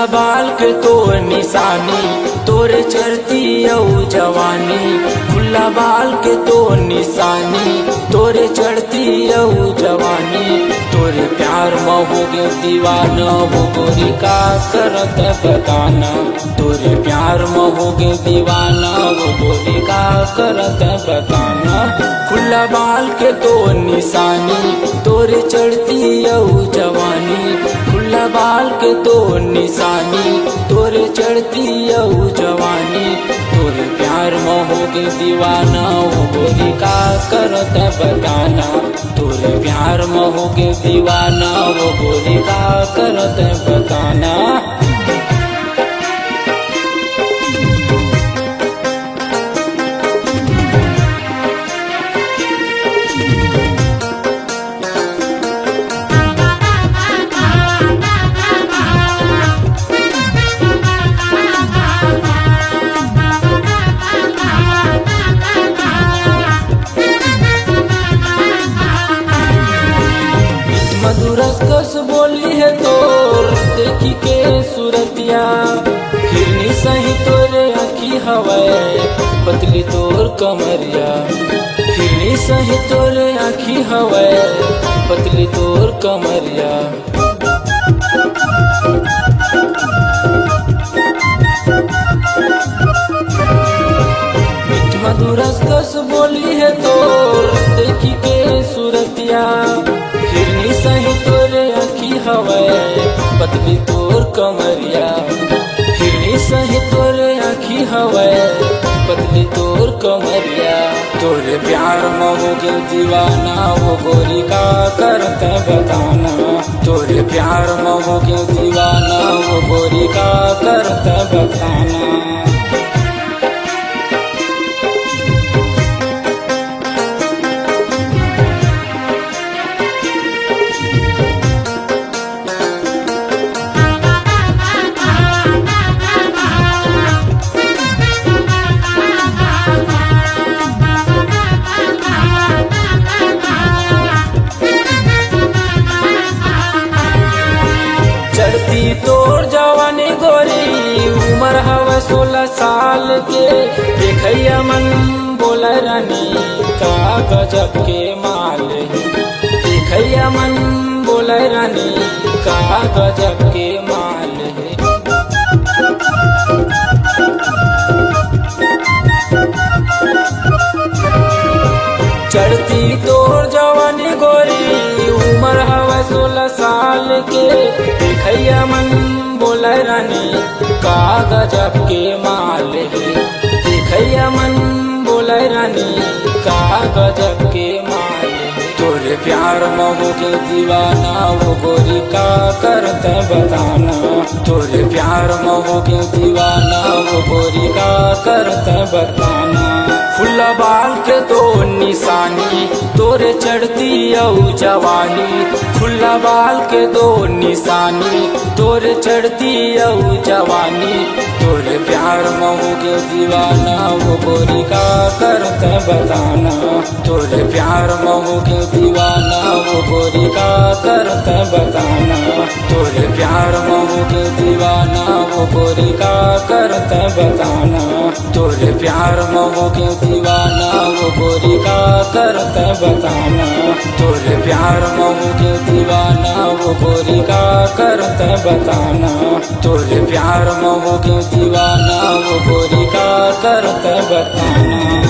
बाल के तो निशानी तोरे चढ़ती जवानी, खुला बाल के तो निशानी तोरे चढ़ती जवानी। तोरे प्यार में हो गे दीवाना वो गोरी का करत बताना, तोरे प्यार में हो गे दीवाना वो गोरी का करत बताना। खुला बाल के तो निशानी तोरे चढ़ती जवानी, खुला बाल के तो निशानी तोरे चढ़ती जवानी। तोरे प्यार में हो गे दीवाना वो गोरी का करत बताना, तोरे प्यार में हो गे दीवाना वो गोरी का करत बताना। मधुरस कस बोली है तोर देखी के सूरतिया, हिरनी सही तोरे आँखी हवाए पतली तोर कमरिया, हिरनी सही तोरे आँखी हवाए पतली तोर कमरिया। मधुरस कस बोली है तोर देखी के सूरतिया, हिरनी सही तोरे आँखी हवाए पतली तोर कमरिया, हिरनी सही तोरे आँखी हवाए पतली तोर कमरिया। तोरे प्यार में हो गे दीवाना वो गोरी का करते बताना, तोरे प्यार में हो गे दीवाना वो गोरी का करते बताना। चढ़ती तोर जवानी गोरी उम्र हवा 16 साल के, देखैया मन बोला रानी का गजब के माल है, देखैया मन बोला रानी का गजब के माल है। चढ़ती तोर जवानी गोरी उम्र हवा 16 साल के, देखैया मन बोला रानी का गजब के माल है, देखैया मन बोला रानी का गजब के माल है। तोरे प्यार में हो गे दीवाना वो गोरी का करते बताना, तोरे प्यार में हो गे दीवाना वो गोरी का करते बताना। खुला बाल के तो निशानी तोरे चढ़ती जवानी, खुला बाल के दो निशानी तोरे चढ़ती जवानी। तोरे प्यार में हो गे दीवाना वो गोरी का करते बताना, तोरे प्यार में हो गे दीवाना वो गोरी का करते बताना, तोरे प्यार में हो गे दीवाना वो गोरी का करते बताना, तोरे प्यार में हो गे दीवाना वो गोरी का करते बताना, तोरे प्यार में हो गे दीवाना वो गोरी का करते बताना, तोरे प्यार में हो गे दीवाना वो गोरी का करते बताना।